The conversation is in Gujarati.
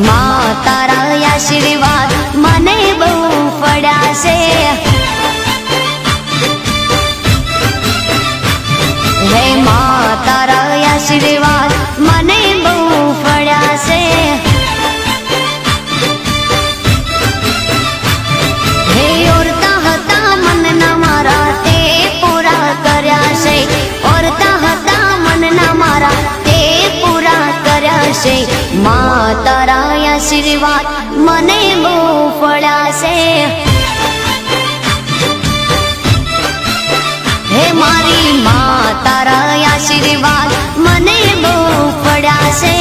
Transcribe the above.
માં તારા આશીર્વાદ મને બહુ પડ્યા છે હે માં તારા આશીર્વાદ મને બહુ પડ્યા છે હે ઓરતા હતા મનના મારા તે પૂરા કર્યા છે ઓરતા હતા મનના મારા તે પૂરા કર્યા છે માં તારા આશીર્વાદ મને બહુ પડ્યા છે હે મારી માં તારા આશીર્વાદ મને બહુ પડ્યા છે।